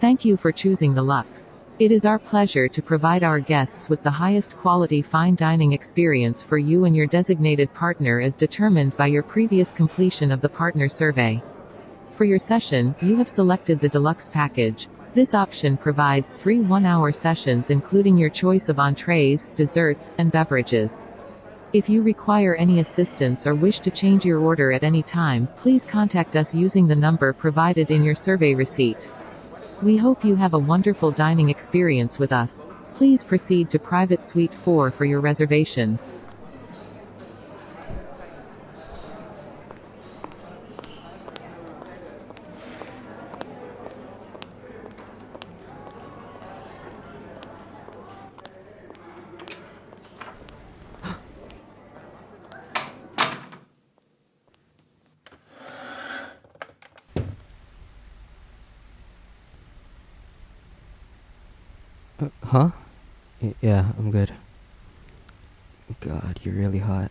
Thank you for choosing the Lux. It is our pleasure to provide our guests with the highest quality fine dining experience for you and your designated partner as determined by your previous completion of the partner survey. For your session, you have selected the Deluxe package. This option provides 3 one-hour sessions including your choice of entrees, desserts, and beverages. If you require any assistance or wish to change your order at any time, please contact us using the number provided in your survey receipt. We hope you have a wonderful dining experience with us. Please proceed to Private Suite 4 for your reservation. Huh? Yeah, I'm good. God, you're really hot.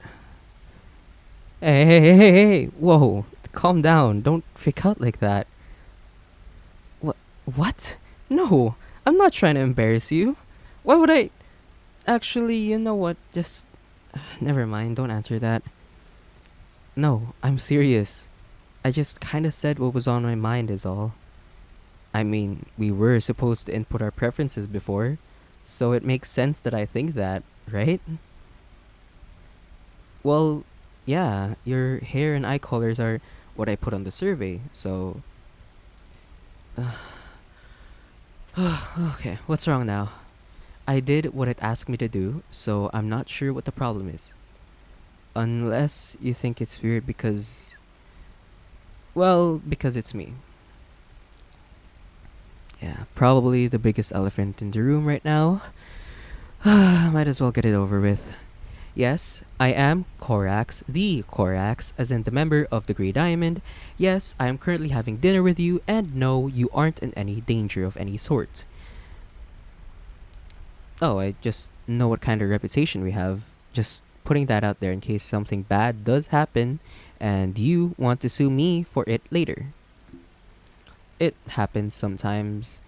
Hey! Whoa! Calm down. Don't freak out like that. What? No! I'm not trying to embarrass you. Why would I? Actually, you know what? Just. Never mind. Don't answer that. No, I'm serious. I just kinda said what was on my mind, is all. I mean, we were supposed to input our preferences before, so it makes sense that I think that, right? Well, yeah, your hair and eye colors are what I put on the survey, so. Okay, what's wrong now? I did what it asked me to do, so I'm not sure what the problem is. Unless you think it's weird because. Well, because it's me. Yeah, probably the biggest elephant in the room right now. Might as well get it over with. Yes, I am Corax, the Corax, as in the member of the Grey Diamond. Yes, I am currently having dinner with you, and no, you aren't in any danger of any sort. Oh, I just know what kind of reputation we have. Just putting that out there in case something bad does happen, and you want to sue me for it later. It happens sometimes.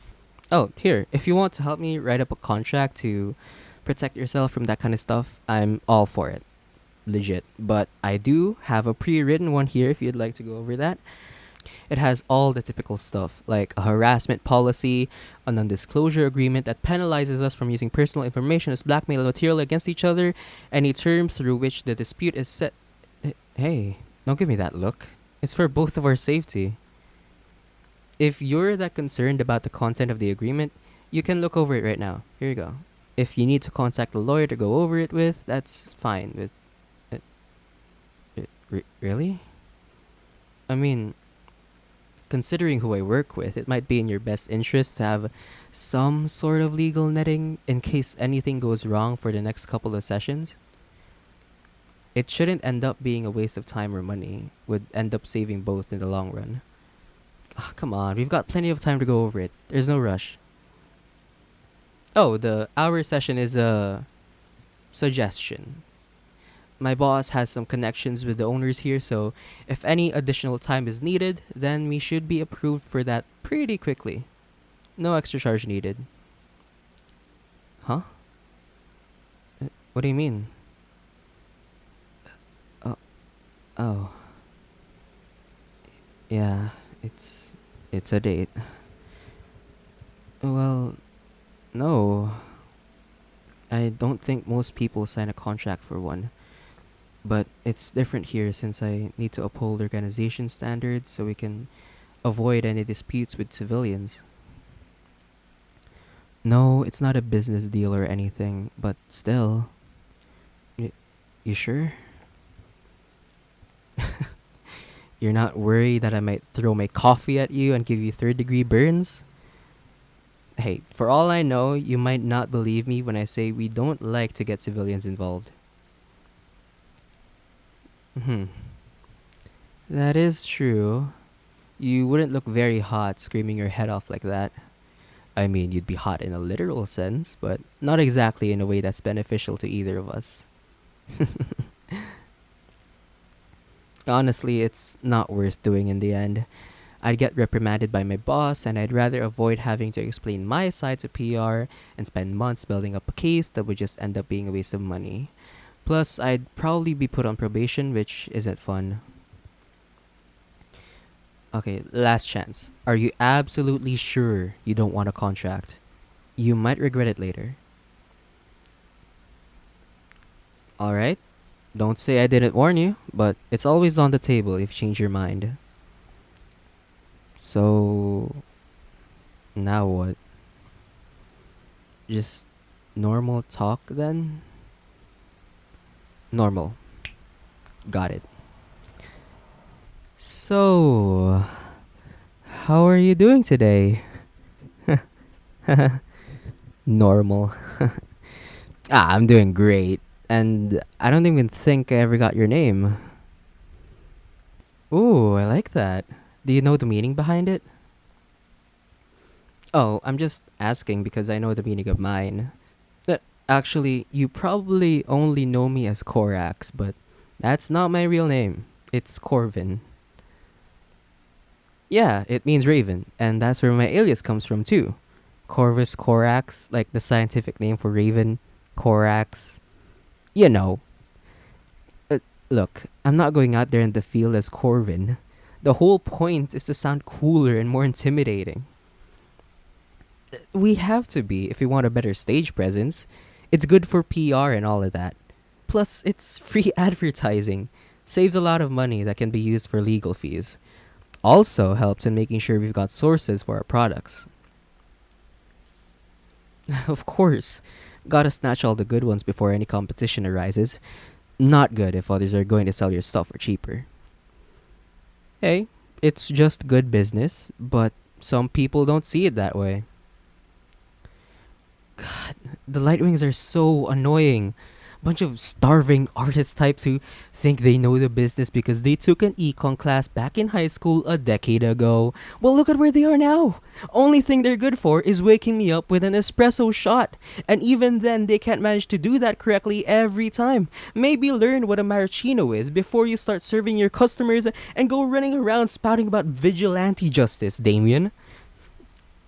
Oh, here, if you want to help me write up a contract to protect yourself from that kind of stuff, I'm all for it. Legit. But I do have a pre-written one here if you'd like to go over that. It has all the typical stuff, like a harassment policy, a non-disclosure agreement that penalizes us from using personal information as blackmail material against each other, any term through which the dispute is set. Hey, don't give me that look. It's for both of our safety. If you're that concerned about the content of the agreement, you can look over it right now. Here you go. If you need to contact a lawyer to go over it with, that's fine. With really? I mean, considering who I work with, it might be in your best interest to have some sort of legal netting in case anything goes wrong for the next couple of sessions. It shouldn't end up being a waste of time or money. Would end up saving both in the long run. Come on, we've got plenty of time to go over it. There's no rush. Oh, the hour session is a suggestion. My boss has some connections with the owners here, so if any additional time is needed, then we should be approved for that pretty quickly. No extra charge needed. Huh? What do you mean? Oh. Yeah, it's a date. Well, no. I don't think most people sign a contract for one. But it's different here since I need to uphold organization standards so we can avoid any disputes with civilians. No, it's not a business deal or anything, but still. You sure? You're not worried that I might throw my coffee at you and give you third-degree burns? Hey, for all I know, you might not believe me when I say we don't like to get civilians involved. That is true. You wouldn't look very hot screaming your head off like that. I mean, you'd be hot in a literal sense, but not exactly in a way that's beneficial to either of us. Honestly, it's not worth doing in the end. I'd get reprimanded by my boss, and I'd rather avoid having to explain my side to PR and spend months building up a case that would just end up being a waste of money. Plus, I'd probably be put on probation, which isn't fun. Okay, last chance. Are you absolutely sure you don't want a contract? You might regret it later. Alright? Don't say I didn't warn you, but it's always on the table if you change your mind. So, now what? Just normal talk then? Normal. Got it. So, how are you doing today? Normal. I'm doing great. And I don't even think I ever got your name. Ooh, I like that. Do you know the meaning behind it? Oh, I'm just asking because I know the meaning of mine. Actually, you probably only know me as Korax, but that's not my real name. It's Corvin. Yeah, it means raven, and that's where my alias comes from too. Corvus Corax, like the scientific name for raven. Corax. You know. Uh, Look, I'm not going out there in the field as Corvin. The whole point is to sound cooler and more intimidating. We have to be if we want a better stage presence. It's good for PR and all of that. Plus, it's free advertising. Saves a lot of money that can be used for legal fees. Also helps in making sure we've got sources for our products. Of course, gotta snatch all the good ones before any competition arises. Not good if others are going to sell your stuff for cheaper. Hey, it's just good business, but some people don't see it that way. God, the Lightwings are so annoying. Bunch of starving artist types who think they know the business because they took an econ class back in high school a decade ago. Well, look at where they are now. Only thing they're good for is waking me up with an espresso shot. And even then, they can't manage to do that correctly every time. Maybe learn what a maraschino is before you start serving your customers and go running around spouting about vigilante justice, Damien.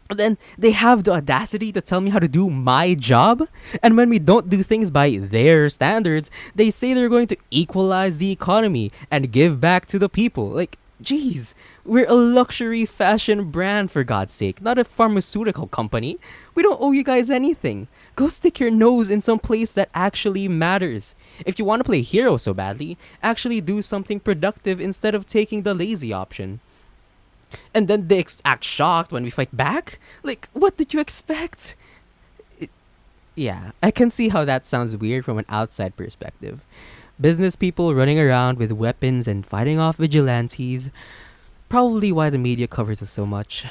Then they have the audacity to tell me how to do my job. And when we don't do things by their standards, they say they're going to equalize the economy and give back to the people. Like, geez, we're a luxury fashion brand, for God's sake, not a pharmaceutical company. We don't owe you guys anything. Go stick your nose in some place that actually matters. If you want to play hero so badly, actually do something productive instead of taking the lazy option. And then they act shocked when we fight back? Like, what did you expect? Yeah, I can see how that sounds weird from an outside perspective. Business people running around with weapons and fighting off vigilantes. Probably why the media covers us so much.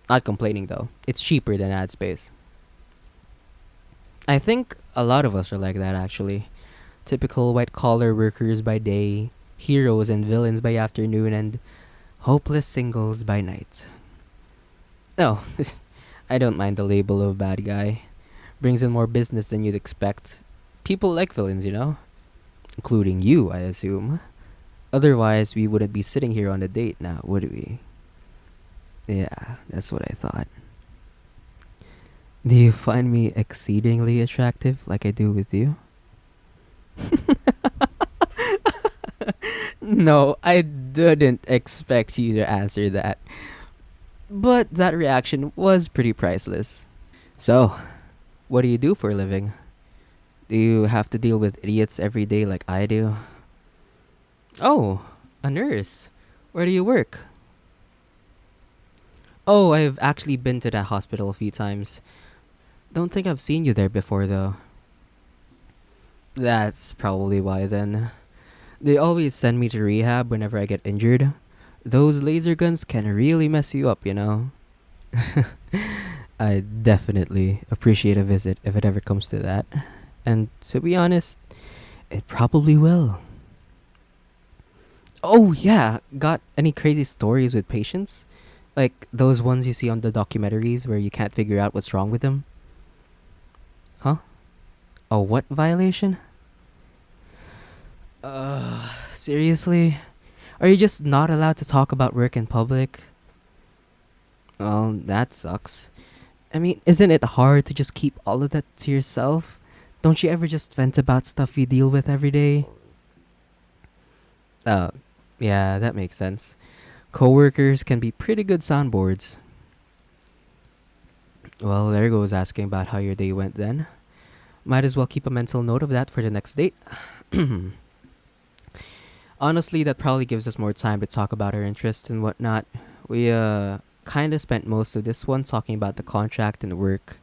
Not complaining though, it's cheaper than ad space. I think a lot of us are like that actually. Typical white collar workers by day, heroes and villains by afternoon, and hopeless singles by night. No, I don't mind the label of bad guy. Brings in more business than you'd expect. People like villains, you know? Including you, I assume. Otherwise, we wouldn't be sitting here on a date now, would we? Yeah, that's what I thought. Do you find me exceedingly attractive like I do with you? No, I didn't expect you to answer that. But that reaction was pretty priceless. So, what do you do for a living? Do you have to deal with idiots every day like I do? Oh, a nurse. Where do you work? Oh, I've actually been to that hospital a few times. Don't think I've seen you there before though. That's probably why then. They always send me to rehab whenever I get injured. Those laser guns can really mess you up, you know? I definitely appreciate a visit if it ever comes to that. And to be honest, it probably will. Oh, yeah. Got any crazy stories with patients? Like those ones you see on the documentaries where you can't figure out what's wrong with them? Huh? A what violation? Seriously? Are you just not allowed to talk about work in public? Well, that sucks. I mean, isn't it hard to just keep all of that to yourself? Don't you ever just vent about stuff you deal with every day? Oh, yeah, that makes sense. Coworkers can be pretty good soundboards. Well, there goes asking about how your day went then. Might as well keep a mental note of that for the next date. Honestly, that probably gives us more time to talk about our interests and whatnot. We, kinda spent most of this one talking about the contract and work.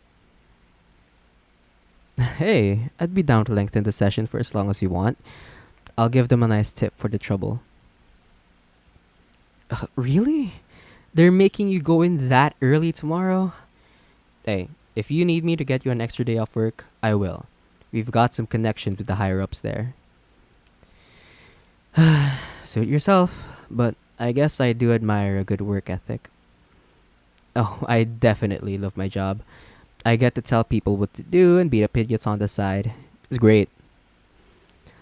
Hey, I'd be down to lengthen the session for as long as you want. I'll give them a nice tip for the trouble. Really? They're making you go in that early tomorrow? Hey, if you need me to get you an extra day off work, I will. We've got some connections with the higher ups there. Suit yourself, but I guess I do admire a good work ethic. Oh, I definitely love my job. I get to tell people what to do and beat up idiots on the side. It's great.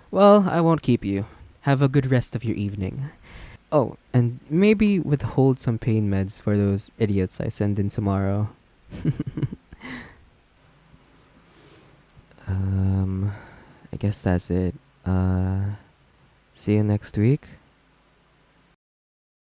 Well, I won't keep you. Have a good rest of your evening. Oh, and maybe withhold some pain meds for those idiots I send in tomorrow. um, I guess that's it. See you next week.